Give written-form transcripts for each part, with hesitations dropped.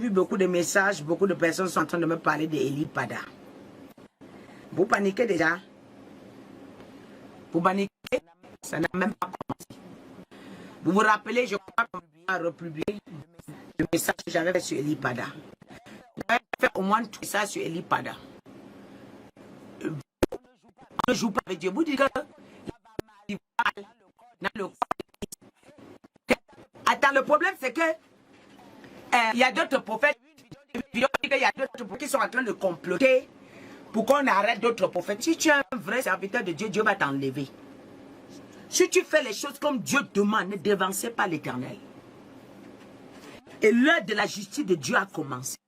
vu beaucoup de messages, beaucoup de personnes sont en train de me parler d'Eli Pada. Vous paniquez déjà? Vous paniquez? Ça n'a même pas commencé. Vous vous rappelez, je crois qu'on a republié le message que j'avais fait sur Eli Pada. J'avais fait au moins tout ça sur Eli Pada. On ne joue pas avec Dieu. Vous dites que dans le... Attends, le problème c'est que il y a d'autres prophètes, il y a d'autres prophètes qui sont en train de comploter pour qu'on arrête d'autres prophètes. Si tu es un vrai serviteur de Dieu, Dieu va t'enlever. Si tu fais les choses comme Dieu demande, ne devancez pas l'Éternel. Et l'heure de la justice de Dieu a commencé.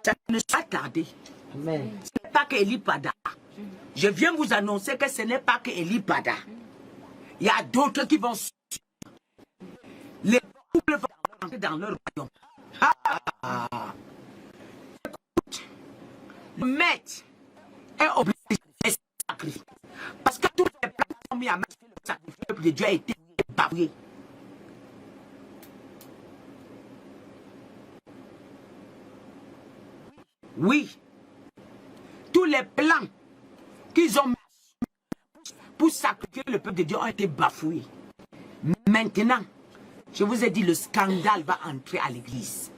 Ça ne sera tardé. Ce n'est pas que Eli Pada. Je viens vous annoncer que ce n'est pas que Eli Pada. Il y a d'autres qui vont suivre. Les couples vont entrer dans leur royaume. Écoute, le maître est obligé de sacrifier. Parce que tous les plans qui sont mis à mettre le sacrifice de Dieu a été bafoué. Oui. Tous les plans qu'ils ont mis pour sacrifier le peuple de Dieu ont été bafoués. Maintenant, je vous ai dit, le scandale va entrer à l'église.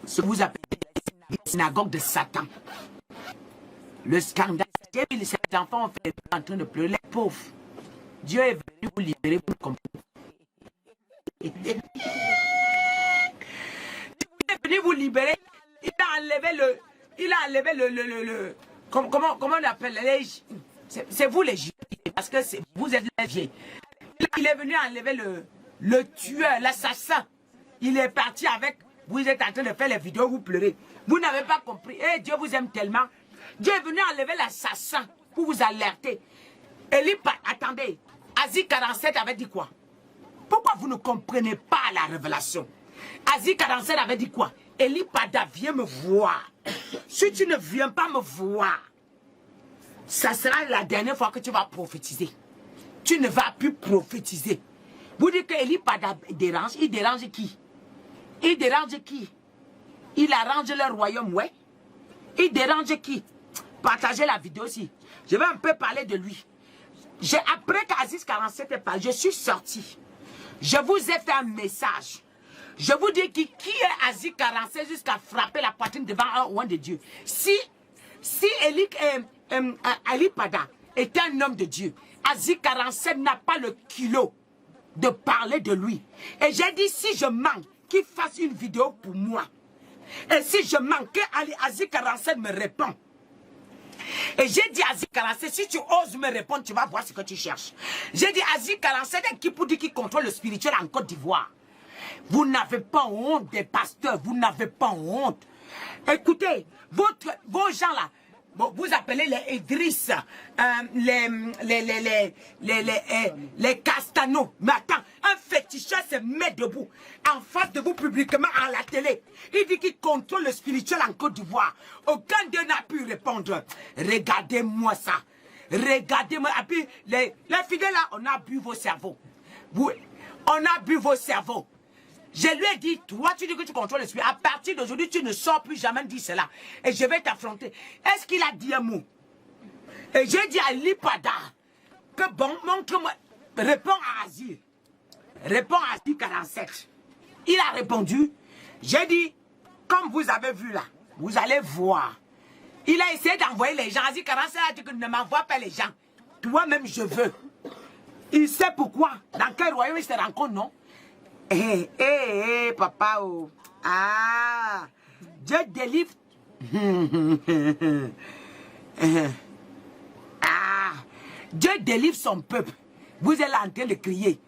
Ce que vous appelez la synagogue de Satan. Le scandale. Ces enfants ont fait en train de pleurer. Les pauvres. Dieu est venu vous libérer pour comprendre. Dieu est venu vous libérer. Il a enlevé le comment on appelle les... C'est vous les juifs. Parce que vous êtes les vieilles. Il est venu enlever le tueur, l'assassin. Il est parti avec... Vous êtes en train de faire les vidéos, vous pleurez. Vous n'avez pas compris. Eh, Dieu vous aime tellement. Dieu est venu enlever l'assassin pour vous alerter. Eli Pada, attendez. Asie 47 avait dit quoi? Pourquoi vous ne comprenez pas la révélation? Asie 47 avait dit quoi? Eli Pada, viens me voir. Si tu ne viens pas me voir, ça sera la dernière fois que tu vas prophétiser. Tu ne vas plus prophétiser. Vous dites que Eli Pada dérange. Il dérange qui? Il dérange qui? Il arrange le royaume, ouais. Il dérange qui? Partagez la vidéo aussi. Je vais un peu parler de lui. Après qu'Aziz 47 est parlé, je suis sorti. Je vous ai fait un message. Je vous dis qui est Aziz 47 jusqu'à frapper la poitrine devant un roi de Dieu. Si Eli Pada est un homme de Dieu, Aziz 47 n'a pas le kilo de parler de lui. Et j'ai dit, si je manque, qu'il fasse une vidéo pour moi. Et si je manque, que Aziz 47 me répond. Et j'ai dit à Aziz 47, si tu oses me répondre, tu vas voir ce que tu cherches. J'ai dit Aziz 47 est qui pour dire qu'il contrôle le spirituel en Côte d'Ivoire. Vous n'avez pas honte des pasteurs, vous n'avez pas honte. Écoutez, vos gens là, vous appelez les Idriss, les Castano. Mais attends, un féticheur se met debout, en face de vous publiquement à la télé. Il dit qu'il contrôle le spirituel en Côte d'Ivoire. Aucun d'eux n'a pu répondre. Regardez-moi ça. Regardez-moi. Et puis, les fidèles là, on a bu vos cerveaux. On a bu vos cerveaux. Je lui ai dit, toi tu dis que tu contrôles l'esprit. À partir d'aujourd'hui, tu ne sors plus jamais dire cela. Et je vais t'affronter. Est-ce qu'il a dit un mot? Et j'ai dit à Eli Pada que bon, montre-moi. Réponds à Aziz. Réponds à Aziz 47. Il a répondu. J'ai dit, comme vous avez vu là, vous allez voir. Il a essayé d'envoyer les gens. Aziz 47 a dit que ne m'envoie pas les gens. Toi-même, je veux. Il sait pourquoi. Dans quel royaume il se rencontre, non? Papa, oh. Ah, Dieu délivre. Dieu délivre son peuple. Vous êtes là en train de crier.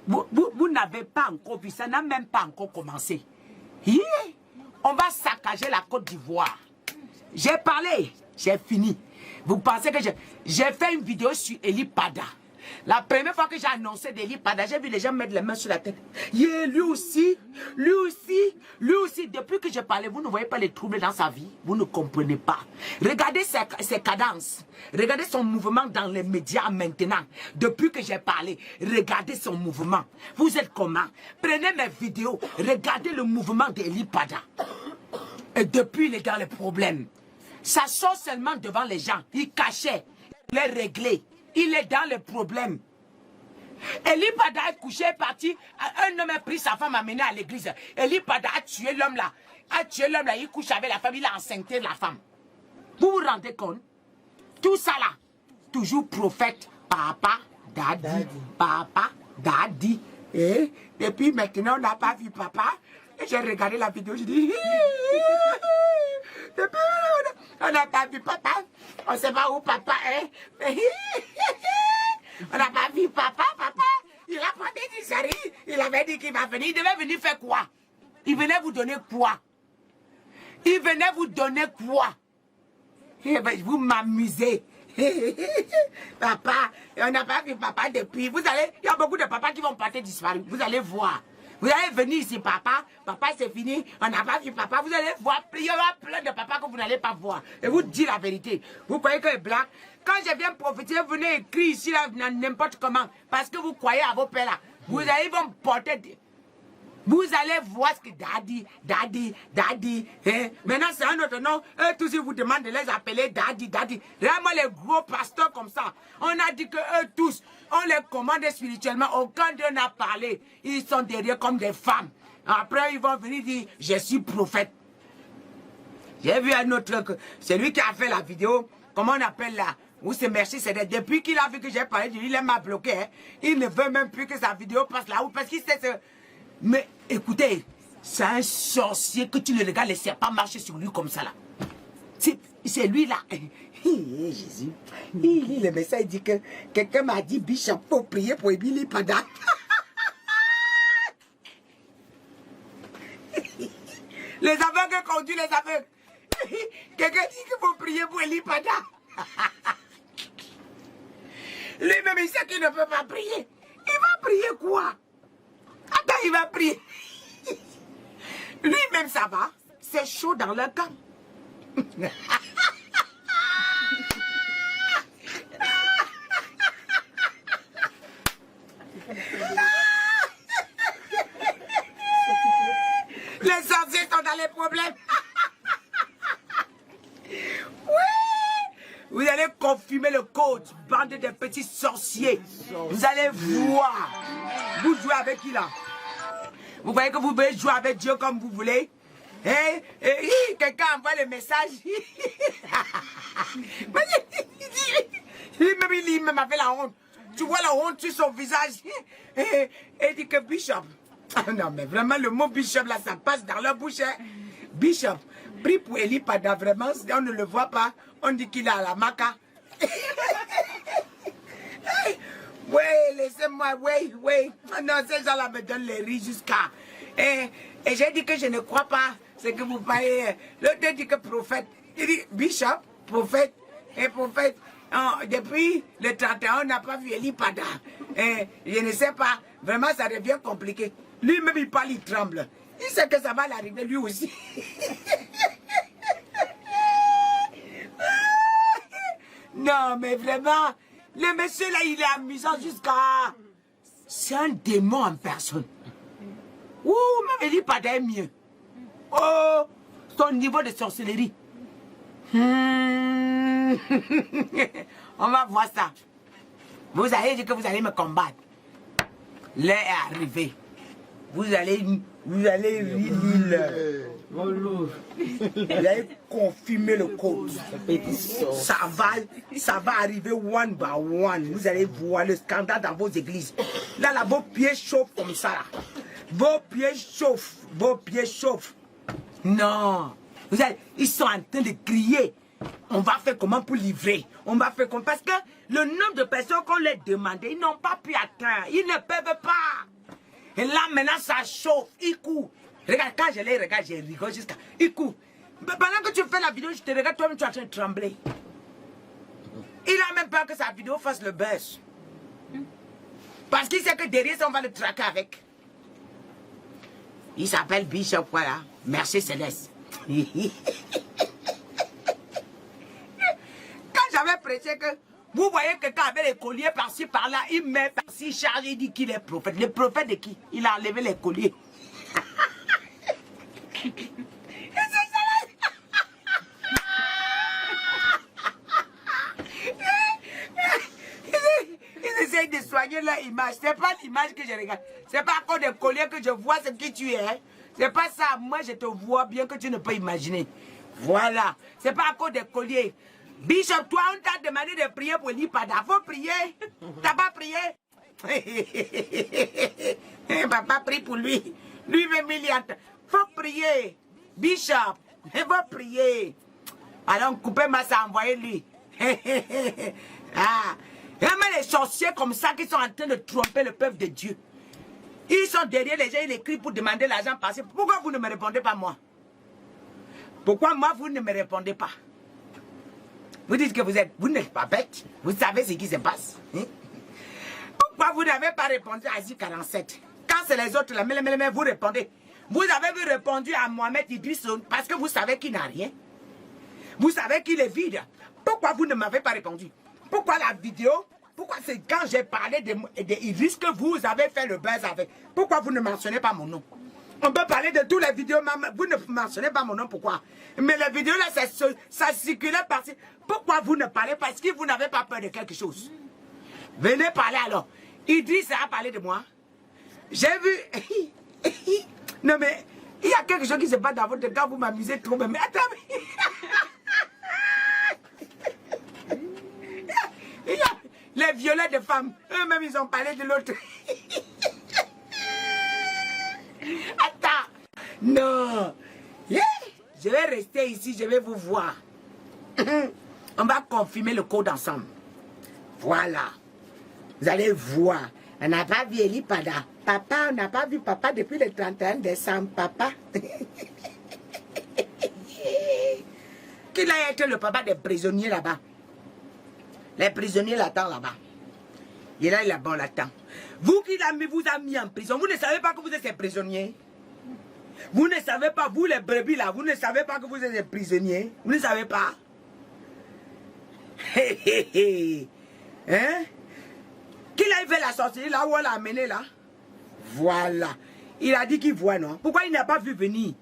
Vous n'avez pas encore vu, ça n'a même pas encore commencé. On va saccager la Côte d'Ivoire. J'ai parlé, j'ai fini. Vous pensez que j'ai fait une vidéo sur Eli Pada. La première fois que j'ai annoncé Deli Pada, j'ai vu les gens mettre les mains sur la tête. Yeah, lui aussi. Depuis que je parlais, vous ne voyez pas les troubles dans sa vie. Vous ne comprenez pas. Regardez ses cadences. Regardez son mouvement dans les médias maintenant. Depuis que j'ai parlé, regardez son mouvement. Vous êtes comment? Prenez mes vidéos. Regardez le mouvement d'Eli Pada. Et depuis, il est dans les problèmes. Ça sort seulement devant les gens. Il cachait. Il est réglé. Il est dans les problèmes. Eli Pada est couché, est parti. Un homme a pris sa femme, a amené à l'église. Eli Pada a tué l'homme là. Il couche avec la femme, il a enceinté la femme. Vous vous rendez compte? Tout ça là. Toujours prophète. Papa, daddy. Papa, daddy. Et puis maintenant, on n'a pas vu papa. Et j'ai regardé la vidéo, je dis... On n'a pas vu papa. On ne sait pas où papa est. On n'a pas vu papa. Il a pas dit ça. Il avait dit qu'il va venir. Il devait venir faire quoi? Il venait vous donner quoi? Vous m'amusez. Papa, on n'a pas vu papa depuis. Il y a beaucoup de papas qui vont partir disparus. Vous allez voir. Vous allez venir ici, papa. Papa, c'est fini. On n'a pas vu papa. Vous allez voir. Il y aura plein de papas que vous n'allez pas voir. Et vous dites la vérité. Vous croyez que les blagues. Quand je viens prophétiser, vous venez écrire ici, là, n'importe comment. Parce que vous croyez à vos pères, là. Vous allez vont porter. Vous allez voir ce que daddy. Hein? Maintenant, c'est un autre nom. Eux tous, ils vous demandent de les appeler daddy. Vraiment, les gros pasteurs comme ça. On a dit que eux tous, on les commande spirituellement. Aucun d'eux n'a parlé. Ils sont derrière comme des femmes. Après, ils vont venir dire, je suis prophète. J'ai vu un autre, c'est lui qui a fait la vidéo. Comment on appelle là? Où c'est merci, c'est depuis qu'il a vu que j'ai parlé de lui, il m'a bloqué. Hein? Il ne veut même plus que sa vidéo passe là-haut parce qu'il sait que... Mais écoutez, c'est un sorcier que tu le regardes, les serpents marcher sur lui comme ça là. C'est lui là. Jésus. Le message dit que quelqu'un m'a dit, Bishop, faut prier pour Eli Pada. Les aveugles conduisent les aveugles. Quelqu'un dit qu'il faut prier pour Eli Pada. Lui-même, il sait qu'il ne peut pas prier. Il va prier quoi? Attends, il va prier. Lui-même, ça va. C'est chaud dans le camp. Les sorciers sont dans les problèmes. Vous allez confirmer le code, bande de petits sorciers. Vous allez voir. Vous jouez avec qui là? Vous voyez que vous pouvez jouer avec Dieu comme vous voulez? Quelqu'un envoie le message. Lui-même a fait la honte. Tu vois la honte sur son visage. Et il dit que Bishop. Non mais vraiment le mot Bishop là, ça passe dans leur bouche. Hein? Bishop, prie pour Eli Pada, vraiment, on ne le voit pas. On dit qu'il est à la maca. Oui, laissez-moi, oui. Non, ces gens-là me donnent les riz jusqu'à... Et j'ai dit que je ne crois pas ce que vous parlez. L'autre dit que prophète. Il dit Bishop, prophète. Et prophète, depuis le 31, on n'a pas vu Eli Pada. Et je ne sais pas, vraiment ça devient compliqué. Lui-même il parle, il tremble. Il sait que ça va l'arriver lui aussi. Non, mais vraiment, le monsieur là, il est amusant jusqu'à... C'est un démon en personne. Ouh, mais Eli Pada est mieux. Oh, son niveau de sorcellerie. On va voir ça. Vous allez dire que vous allez me combattre. L'heure est arrivée. Vous allez vous allez confirmer le code. Ça va arriver one by one. Vous allez voir le scandale dans vos églises. Là, vos pieds chauffent comme ça. Là. Vos pieds chauffent. Non. Ils sont en train de crier. On va faire comment pour livrer? On va faire comment? Parce que le nombre de personnes qu'on leur demandait, ils n'ont pas pu atteindre. Ils ne peuvent pas. Et là, maintenant, ça chauffe. Ils courent. Regarde, quand je les regarde, je rigole jusqu'à... Ils courent. Pendant que tu fais la vidéo, je te regarde, toi-même, tu es en train de trembler. Il a même peur que sa vidéo fasse le buzz. Parce qu'il sait que derrière ça, on va le traquer avec. Il s'appelle Bishop, voilà. Merci Céleste. Quand j'avais prêché que vous voyez quelqu'un avec les colliers par-ci, par-là, il met par-ci, charge, il dit qu'il est prophète. Le prophète de qui? Il a enlevé les colliers. Ils essayent de soigner leur image. C'est pas l'image que je regarde. C'est pas encore des colliers que je vois ce que tu es. Hein? C'est pas ça. Moi, je te vois bien que tu ne peux imaginer. Voilà. C'est pas encore des colliers. Bishop, toi, on t'a demandé de prier pour l'Ipada. Faut prier. T'as pas prié? Papa prie pour lui. Lui-même, il y a... Faut prier. Bishop, il faut prier. Alors, coupez ma ça, envoyez-lui. Ah. Il y a les sorciers comme ça qui sont en train de tromper le peuple de Dieu. Ils sont derrière les gens, ils écrivent pour demander l'argent passé. Pourquoi vous ne me répondez pas moi? Pourquoi moi vous ne me répondez pas? Vous dites que vous n'êtes pas bête. Vous savez ce qui se passe. Hein? Pourquoi vous n'avez pas répondu à Asie 47? Quand c'est les autres, là, mais vous répondez. Vous avez répondu à Mohamed Idriss parce que vous savez qu'il n'a rien. Vous savez qu'il est vide. Pourquoi vous ne m'avez pas répondu? Pourquoi la vidéo? Pourquoi c'est quand j'ai parlé de Idriss que vous avez fait le buzz avec? Pourquoi vous ne mentionnez pas mon nom? On peut parler de toutes les vidéos, vous ne mentionnez pas mon nom, pourquoi? Mais les vidéos là, ça circulait par-ci. Pourquoi vous ne parlez pas? Est-ce que vous n'avez pas peur de quelque chose? Venez parler alors. Idriss a parlé de moi. J'ai vu... Non mais, il y a quelque chose qui se passe dans votre cas, vous m'amusez trop. Mais attends, les violets de femmes, eux-mêmes ils ont parlé de l'autre. Attends, non. Je vais rester ici, je vais vous voir. On va confirmer le code ensemble. Voilà. Vous allez voir. On n'a pas vu Elipada. Papa, on n'a pas vu papa depuis le 31 décembre. Papa. Qu'il a été le papa des prisonniers là-bas. Les prisonniers l'attendent là-bas. Et là, il est bon, l'attend. Vous qui vous a mis en prison, vous ne savez pas que vous êtes des prisonniers. Vous ne savez pas, vous les brebis là, vous ne savez pas que vous êtes des prisonniers. Vous ne savez pas. Hein? Qui l'a fait la sortie là où on l'a amené là? Voilà. Il a dit qu'il voit, non? Pourquoi il n'a pas vu venir?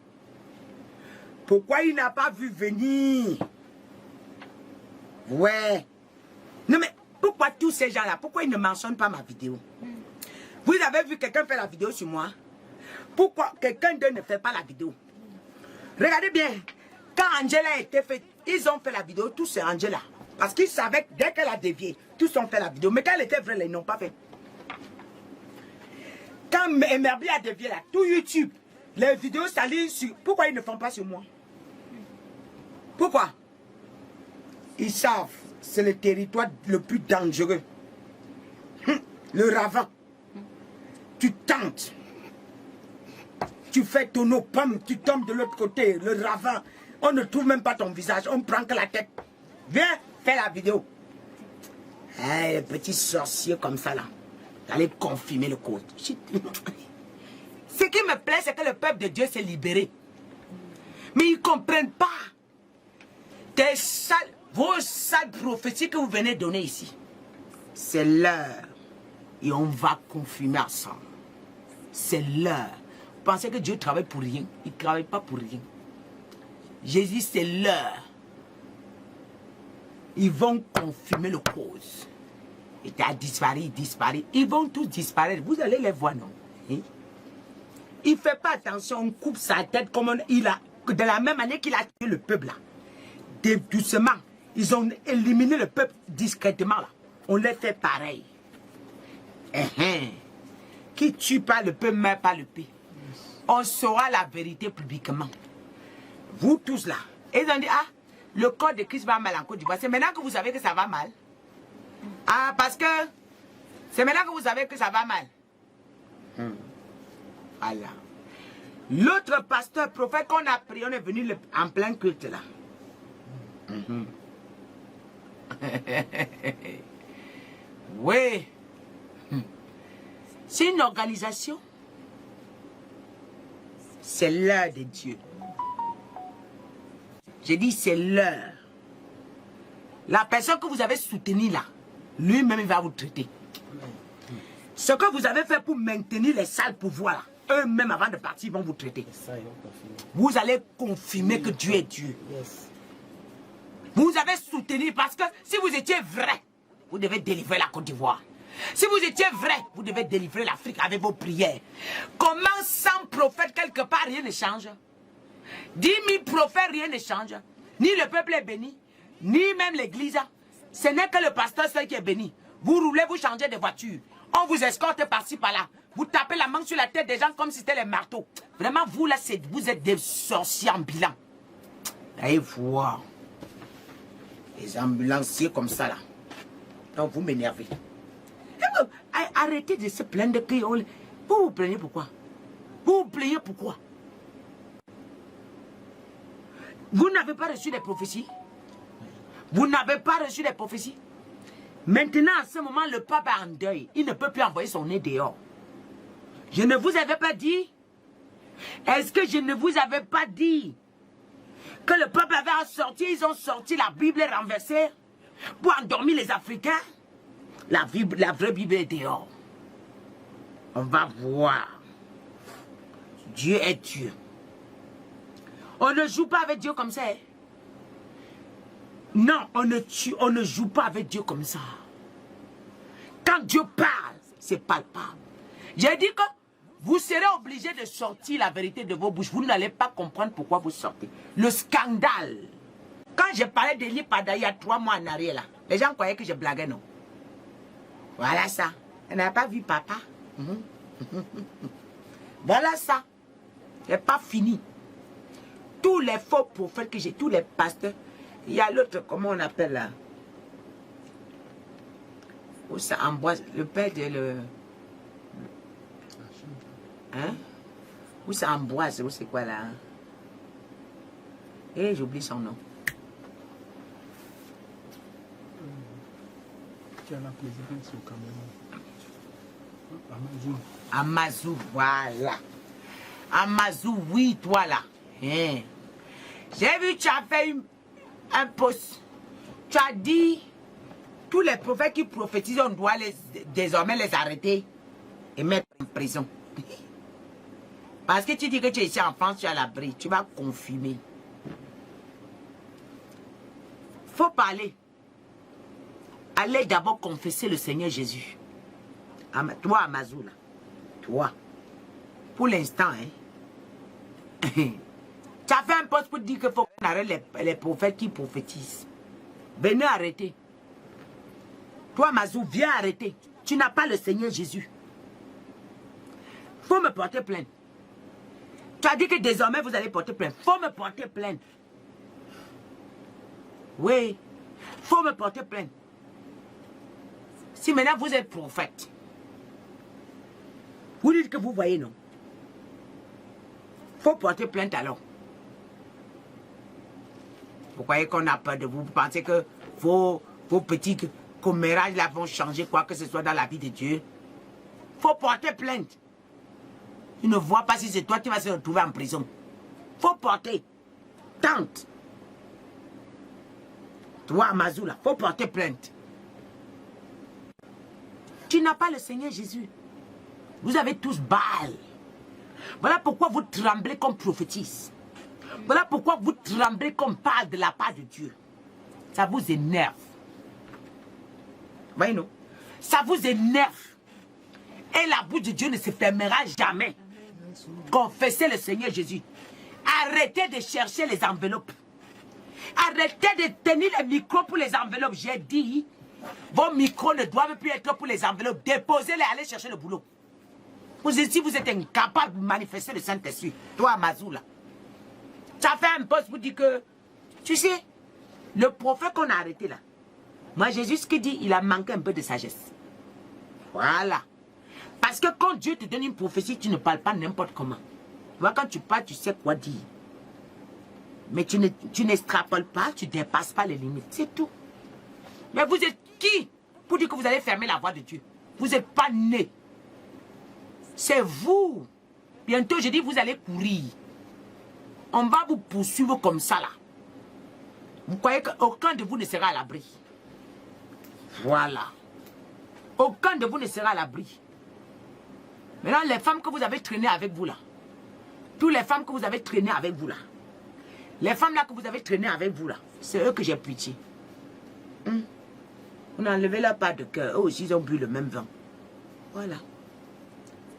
Pourquoi il n'a pas vu venir? Ouais. Non mais, pourquoi tous ces gens-là, pourquoi ils ne mentionnent pas ma vidéo? Vous avez vu quelqu'un faire la vidéo sur moi? Pourquoi quelqu'un d'eux ne fait pas la vidéo? Regardez bien. Quand Angela a été faite, ils ont fait la vidéo, tous c'est Angela. Parce qu'ils savaient que dès qu'elle a dévié, tous ont fait la vidéo. Mais quand elle était vraie, ils n'ont pas fait. Quand Merbi a dévié là, tout YouTube, les vidéos s'alignent sur... Pourquoi ils ne font pas sur moi? Pourquoi? Ils savent, c'est le territoire le plus dangereux. Le ravin. Tu tentes. Tu fais ton eau pomme, tu tombes de l'autre côté, le ravin. On ne trouve même pas ton visage, on prend que la tête. Viens, fais la vidéo. Hey, les petits sorciers comme ça là. Allez confirmer le code. Ce qui me plaît, c'est que le peuple de Dieu s'est libéré. Mais ils ne comprennent pas. Vos sales prophéties que vous venez donner ici. C'est l'heure. Et on va confirmer ensemble. C'est l'heure. Vous pensez que Dieu travaille pour rien? Il ne travaille pas pour rien. Jésus, c'est l'heure. Ils vont confirmer le cause. Il a disparu, il disparaît. Ils vont tous disparaître. Vous allez les voir, non? Hein? Il ne fait pas attention, on coupe sa tête comme il a, de la même manière qu'il a tué le peuple là. Doucement, ils ont éliminé le peuple discrètement là. On les fait pareil. Qui tue pas le peuple, meurt pas le pays. On saura la vérité publiquement. Vous tous là. Et ils ont dit, ah, le corps de Christ va mal en Côte d'Ivoire. C'est maintenant que vous savez que ça va mal. Ah, parce que c'est maintenant que vous savez que ça va mal. Voilà. L'autre pasteur, prophète qu'on a pris, on est venu en plein culte là. Oui. C'est une organisation. C'est l'heure de Dieu. J'ai dit c'est l'heure. La personne que vous avez soutenue là, lui-même il va vous traiter. Ce que vous avez fait pour maintenir les sales pouvoirs là, eux-mêmes avant de partir ils vont vous traiter. Vous allez confirmer que Dieu est Dieu. Vous avez soutenu parce que si vous étiez vrai, vous devez délivrer la Côte d'Ivoire. Si vous étiez vrai, vous devez délivrer l'Afrique avec vos prières. Comment 100 prophètes quelque part, rien ne change? 10 000 prophètes, rien ne change. Ni le peuple est béni, ni même l'église. Ce n'est que le pasteur seul qui est béni. Vous roulez, vous changez de voiture. On vous escorte par-ci, par-là. Vous tapez la main sur la tête des gens comme si c'était les marteaux. Vraiment, vous là, vous êtes des sorciers ambulants. Allez voir. Les ambulanciers comme ça là. Donc vous m'énervez. Arrêtez de se plaindre. Vous vous plaignez pourquoi? Vous vous plaignez pourquoi? Vous n'avez pas reçu des prophéties? Vous n'avez pas reçu des prophéties? Maintenant, à ce moment, le pape est en deuil. Il ne peut plus envoyer son nez dehors. Je ne vous avais pas dit? Est-ce que je ne vous avais pas dit que le peuple avait sorti, ils ont sorti la Bible renversée pour endormir les Africains? La vraie Bible est dehors. On va voir. Dieu est Dieu. On ne joue pas avec Dieu comme ça. Hein? Non, on ne joue pas avec Dieu comme ça. Quand Dieu parle, c'est palpable. J'ai dit que vous serez obligé de sortir la vérité de vos bouches. Vous n'allez pas comprendre pourquoi vous sortez. Le scandale. Quand j'ai parlé de l'Ipada il y a 3 mois en arrière, là, les gens croyaient que je blaguais, non? Voilà ça. Elle n'a pas vu papa. Voilà ça. C'est pas fini. Tous les faux prophètes que j'ai, tous les pasteurs, il y a l'autre, comment on appelle là? Où ça Ambroise, le père de le... Hein? Où ça Ambroise, où c'est quoi là? Eh, j'oublie son nom. Qui a la présidence au Cameroun? Amazou. Amazou, voilà. Amazou, oui, toi là. Hein? J'ai vu, tu as fait un post. Tu as dit, tous les prophètes qui prophétisent, on doit désormais les arrêter et mettre en prison. Parce que tu dis que tu es ici en France, tu es à l'abri. Tu vas confirmer. Faut parler. Allez d'abord confesser le Seigneur Jésus. Toi, Amazou, là. Toi. Pour l'instant, hein. Tu as fait un poste pour dire qu'il faut qu'on arrête les prophètes qui prophétisent. Venez arrêter. Toi, Amazou, viens arrêter. Tu n'as pas le Seigneur Jésus. Faut me porter plainte. Tu as dit que désormais vous allez porter plainte. Faut me porter plainte. Oui. Faut me porter plainte. Si maintenant vous êtes prophète, vous dites que vous voyez, non? Faut porter plainte alors. Vous croyez qu'on a peur de vous? Vous pensez que vos petits commérages là vont changer quoi que ce soit dans la vie de Dieu? Faut porter plainte. Tu ne vois pas si c'est toi qui vas se retrouver en prison. Faut porter. Tente. Toi, Amazou, là, faut porter plainte. Tu n'as pas le Seigneur Jésus. Vous avez tous Baal. Voilà pourquoi vous tremblez comme prophétise. Voilà pourquoi vous tremblez comme parle de la part de Dieu. Ça vous énerve. Voyez, non? Ça vous énerve. Et la bouche de Dieu ne se fermera jamais. Confessez le Seigneur Jésus. Arrêtez de chercher les enveloppes. Arrêtez de tenir les micros pour les enveloppes. J'ai dit, vos micros ne doivent plus être pour les enveloppes. Déposez-les, allez chercher le boulot. Si vous êtes incapable de manifester le Saint-Esprit, toi, Amazou, là, tu as fait un poste pour dire que, tu sais, le prophète qu'on a arrêté là, moi, Jésus, ce qu'il dit, il a manqué un peu de sagesse. Voilà. Parce que quand Dieu te donne une prophétie, tu ne parles pas n'importe comment. Tu vois, quand tu parles, tu sais quoi dire. Mais tu n'extrapoles pas, tu ne dépasses pas les limites. C'est tout. Mais vous êtes qui pour dire que vous allez fermer la voie de Dieu? Vous n'êtes pas né. C'est vous. Bientôt, je dis, vous allez courir. On va vous poursuivre comme ça, là. Vous croyez qu'aucun de vous ne sera à l'abri. Voilà. Aucun de vous ne sera à l'abri. Maintenant, les femmes que vous avez traînées avec vous, là. Toutes les femmes que vous avez traînées avec vous, là. Les femmes là que vous avez traînées avec vous, là. C'est eux que j'ai pitié. On a enlevé leur part de cœur. Eux aussi, ils ont bu le même vin. Voilà.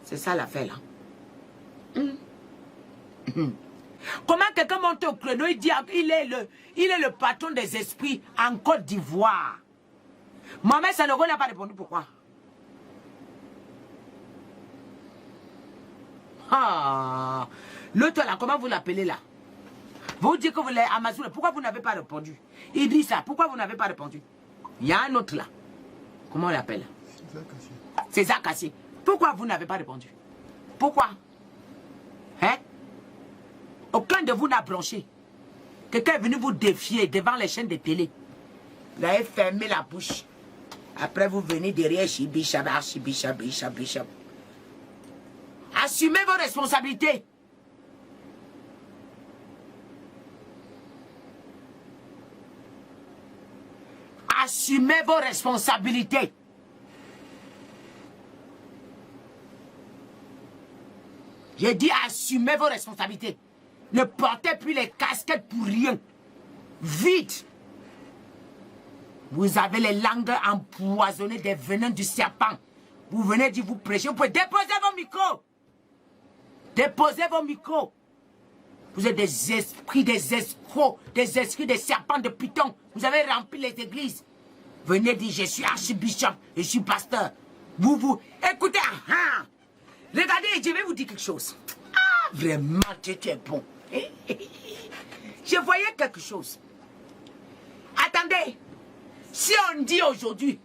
C'est ça l'affaire, là. Comment quelqu'un monte au créneau, il dit il est le patron des esprits en Côte d'Ivoire. Mohamed Sanogo n'a pas répondu pourquoi. Ah, l'autre là, comment vous l'appelez là? Vous dites que vous l'avez Amazon, pourquoi vous n'avez pas répondu? Il dit ça, pourquoi vous n'avez pas répondu? Il y a un autre là. Comment on l'appelle? César Cassier. Pourquoi vous n'avez pas répondu? Pourquoi? Hein? Aucun de vous n'a bronché. Quelqu'un est venu vous défier devant les chaînes de télé. Vous avez fermé la bouche. Après, vous venez derrière Chibichab, Archibichab, Bichab, Bichab. Assumez vos responsabilités. Assumez vos responsabilités. J'ai dit assumez vos responsabilités. Ne portez plus les casquettes pour rien. Vite. Vous avez les langues empoisonnées des venins du serpent. Vous venez dire vous prêcher. Vous pouvez déposer vos micros. Déposez vos micros. Vous êtes des esprits, des escrocs, des esprits, des serpents de python. Vous avez rempli les églises. Venez dire je suis archibishop, je suis pasteur. Vous. Écoutez, regardez, je vais vous dire quelque chose. Ah, vraiment, tu es bon. Je voyais quelque chose. Attendez, si on dit aujourd'hui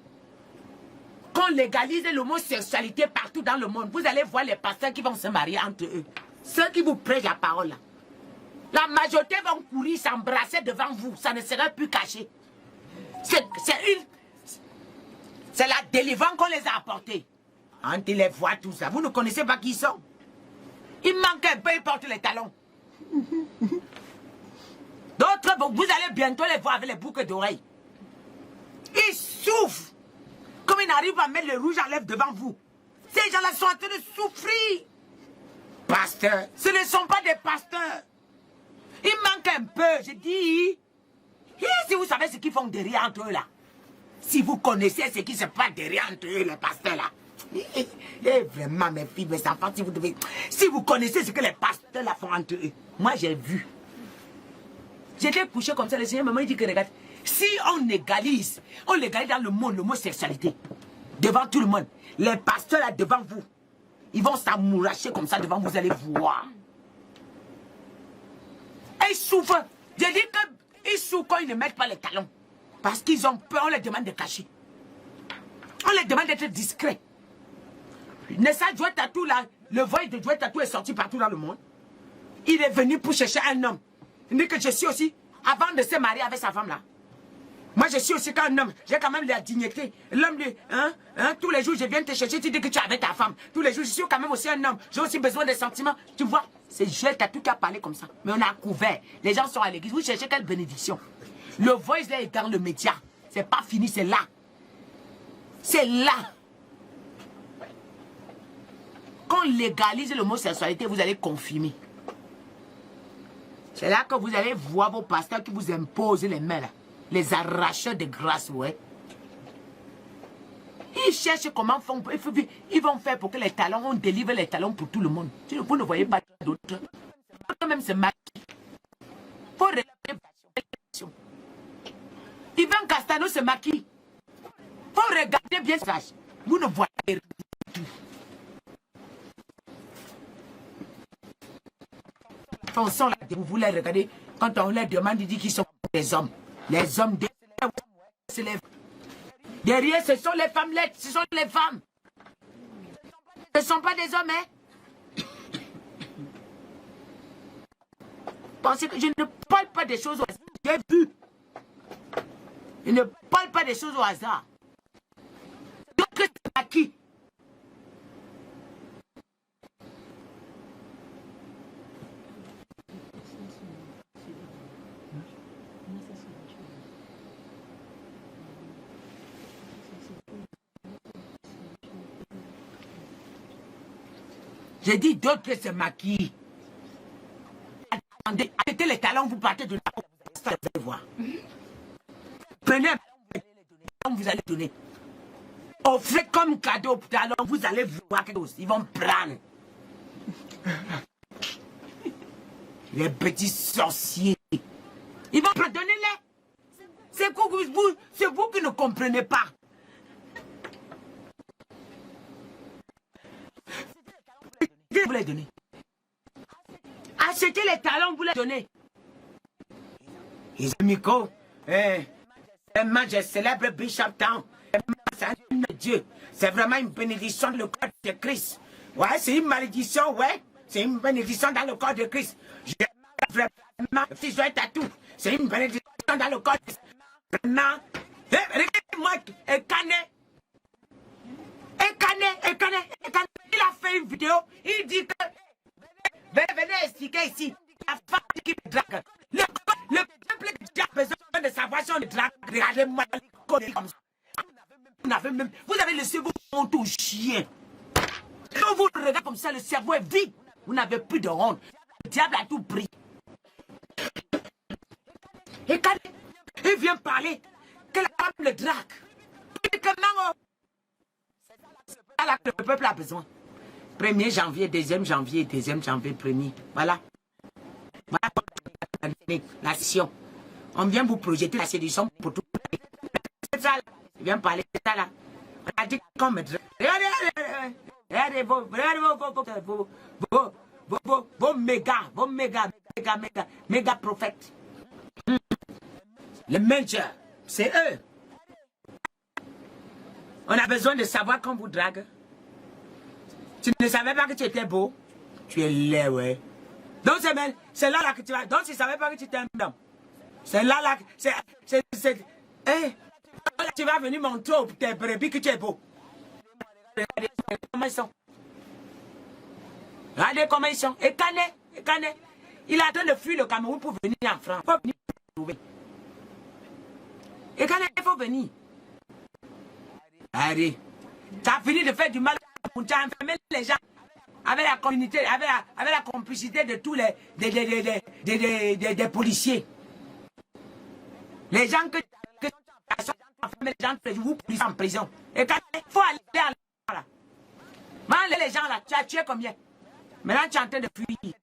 qu'on légalise l'homosexualité partout dans le monde, vous allez voir les pasteurs qui vont se marier entre eux. Ceux qui vous prêchent la parole là. La majorité vont courir s'embrasser devant vous. Ça ne sera plus caché. C'est la délivrance qu'on les a apportés. Quand ils les voient tout ça, vous ne connaissez pas qui ils sont. Ils manquent un peu, ils portent les talons. D'autres, vous allez bientôt les voir avec les boucles d'oreilles. Ils souffrent. Comme ils n'arrivent pas à mettre le rouge à lèvres devant vous. Ces gens-là sont en train de souffrir. Pasteurs, ce ne sont pas des pasteurs. Ils manquent un peu, je dis. Et si vous savez ce qu'ils font derrière entre eux là. Si vous connaissez ce qui se passe derrière entre eux, les pasteurs là. Et vraiment, mes filles, mes enfants, si vous connaissez ce que les pasteurs là font entre eux. Moi, j'ai vu. J'étais couché comme ça, le Seigneur maman il dit que regarde, si on légalise dans le monde l'homosexualité, devant tout le monde, les pasteurs là devant vous, ils vont s'amouracher comme ça devant vous, vous allez voir. Et ils souffrent. J'ai dit qu'ils souffrent quand ils ne mettent pas les talons. Parce qu'ils ont peur, on les demande de cacher. On les demande d'être discrets. Nessa Joël Tatou là, le voyage de Joël Tatou est sorti partout dans le monde. Il est venu pour chercher un homme. Il dit que je suis aussi, avant de se marier avec sa femme là. Moi je suis aussi qu'un homme, j'ai quand même la dignité. L'homme dit, tous les jours je viens te chercher, tu dis que tu es avec ta femme. Tous les jours je suis quand même aussi un homme, j'ai aussi besoin des sentiments. Tu vois, c'est Joël Tatou qui a parlé comme ça. Mais on a couvert, les gens sont à l'église, vous cherchez quelle bénédiction. Le voice là est dans le média, c'est pas fini, c'est là. C'est là. Quand on légalise l'homosexualité, vous allez confirmer. C'est là que vous allez voir vos pasteurs qui vous imposent les mains là. Les arracheurs de grâce, ouais. Ils cherchent comment ils vont faire pour que les talents, on délivre les talents pour tout le monde. Vous ne voyez pas d'autres. Même se maquiller. Il faut regarder. Yvan Castano se maquille. Il faut regarder bien ça. Vous ne voyez rien du tout. Quand vous voulez regarder, quand on leur demande, ils disent qu'ils sont des hommes. Les hommes se lèvent. Derrière, ce sont les femmes lettres, ce sont les femmes. Ce ne sont pas des hommes, hein. Pensez que je ne parle pas des choses au hasard. J'ai vu. Je ne parle pas des choses au hasard. Donc, c'est à qui? J'ai dit d'autres se maquillent. Attendez, arrêtez les talents, vous partez de là. Vous allez voir. Prenez un talent, vous allez donner. Offrez comme cadeau pour talent, vous allez voir quelque chose. Ils vont prendre. Les petits sorciers. Ils vont prendre, donnez-les. C'est vous qui ne comprenez pas. Vous les donnez. Achetez les talents, vous les donnez. Ils ont micro. Vraiment, je célèbre Bishop Town. C'est un Dieu. C'est vraiment une bénédiction dans le corps de Christ. Ouais, c'est une malédiction, ouais. C'est une bénédiction dans le corps de Christ. Vraiment, si je dois tout, c'est une bénédiction dans le corps de Christ. Vraiment. Regardez-moi, Ekane, il a fait une vidéo, il dit que venez expliquer ici la femme qui me drague. Le peuple qui a besoin de savoir si on le drague. Regardez-moi comme ça. Vous avez le cerveau tout chien. Quand vous regardez comme ça, le cerveau est vide. Vous n'avez plus de honte. Le diable a tout pris. Ekane, il vient parler que la femme le drague. Voilà que le peuple a besoin. 1er janvier, 2e janvier, 2e janvier, 1er. Voilà. Voilà la session. On vient vous projeter la séduction pour tout. C'est ça là. Il vient parler de ça là. On a dit qu'on me drague. Regardez vos méga prophètes. Les managers, c'est eux. On a besoin de savoir quand vous drague. Tu ne savais pas que tu étais beau. Tu es laid, ouais. Donc c'est là que tu vas. Donc tu ne savais pas que tu étais un homme. C'est là que. Tu vas venir montrer aux tes brebis que tu es beau. Regardez comment ils sont. Regardez comment ils sont. Ekane. Il est en train de fuir le Cameroun pour venir en France. Il faut venir pour trouver. Ekane, il faut venir. Allez, tu as fini de faire du mal, tu as enfermé les gens avec la communauté, avec la complicité de tous les des policiers. Les gens que enfermés, les gens que vous poussez en prison. Et quand il faut aller là, maintenant les gens là, tu as tué combien? Maintenant tu es en train de fuir.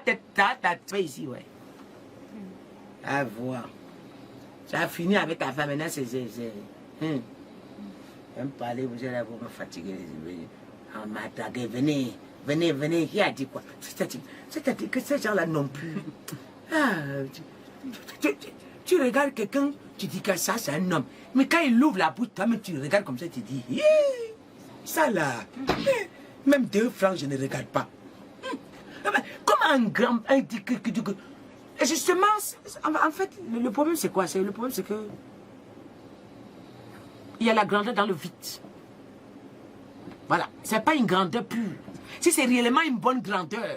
Tu as tué ici, ouais. À voir. Tu as fini avec ta femme, maintenant c'est... Même parler, vous allez me fatiguer. On m'a attaqué, venez, qui a dit quoi? C'est-à-dire que ces gens-là non plus. Tu regardes quelqu'un, tu dis que ça c'est un homme. Mais quand il ouvre la bouche, toi tu regardes comme ça, tu dis, ça là, même 2 francs, je ne regarde pas. Comment un grand... Et justement, en fait, le problème c'est quoi? Le problème c'est que il y a la grandeur dans le vide. Voilà. Ce n'est pas une grandeur pure. Si c'est réellement une bonne grandeur,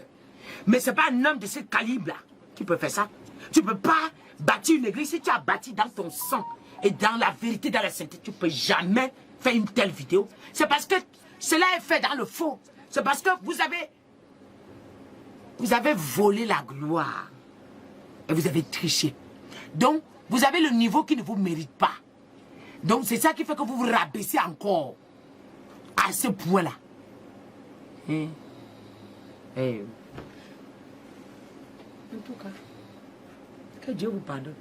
mais ce n'est pas un homme de ce calibre-là qui peut faire ça. Tu ne peux pas bâtir une église. Si tu as bâti dans ton sang et dans la vérité, dans la sainteté, tu ne peux jamais faire une telle vidéo. C'est parce que cela est fait dans le faux. C'est parce que vous avez volé la gloire. Et vous avez triché. Donc, vous avez le niveau qui ne vous mérite pas. Donc c'est ça qui fait que vous vous rabaissez encore à ce point-là. En tout cas, que Dieu vous pardonne.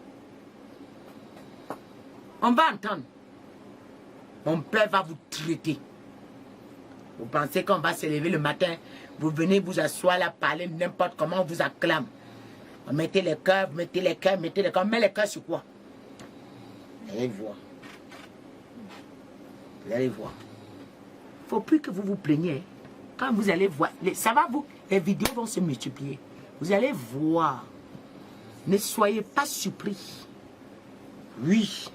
On va entendre. Mon père va vous traiter. Vous pensez qu'on va se lever le matin, vous venez vous asseoir là, parler n'importe comment, on vous acclame. Mettez les cœurs, mettez les cœurs. Mais les cœurs sur quoi? Allez voir. Vous allez voir. Il ne faut plus que vous vous plaigniez. Quand vous allez voir, ça va vous, les vidéos vont se multiplier. Vous allez voir. Ne soyez pas surpris. Oui.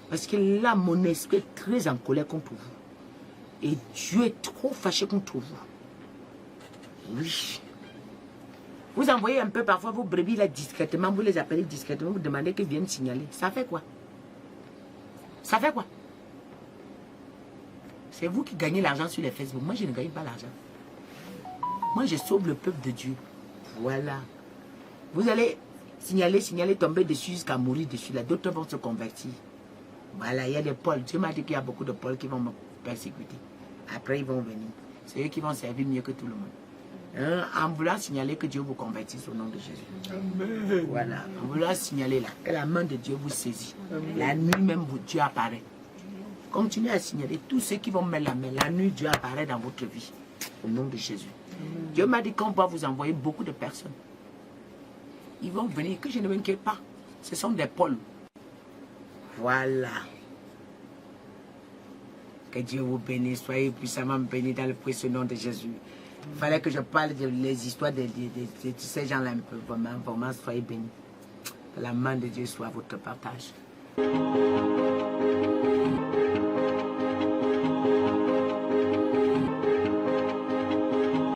Parce que là, mon esprit est très en colère contre vous. Et Dieu est trop fâché contre vous. Oui. Vous envoyez un peu parfois vos brebis là discrètement, vous les appelez discrètement, vous demandez qu'ils viennent signaler. Ça fait quoi? Ça fait quoi? C'est vous qui gagnez l'argent sur les Facebook. Moi, je ne gagne pas l'argent. Moi, je sauve le peuple de Dieu. Voilà. Vous allez signaler, tomber dessus jusqu'à mourir dessus. Là, d'autres vont se convertir. Voilà, il y a des Pauls. Dieu m'a dit qu'il y a beaucoup de Pauls qui vont me persécuter. Après, ils vont venir. C'est eux qui vont servir mieux que tout le monde. En voulant signaler que Dieu vous convertisse au nom de Jésus. Amen. Voilà. En voulant signaler là, que la main de Dieu vous saisit. La nuit même, Dieu apparaît. Continuez à signaler tous ceux qui vont mettre la main. La nuit, Dieu apparaît dans votre vie. Au nom de Jésus. Dieu m'a dit qu'on va vous envoyer beaucoup de personnes. Ils vont venir, que je ne m'inquiète pas. Ce sont des Pauls. Voilà. Que Dieu vous bénisse. Soyez puissamment bénis dans le précieux nom de Jésus. Il fallait que je parle des histoires de ces gens-là un peu. Vraiment, soyez bénis. Que la main de Dieu soit votre partage.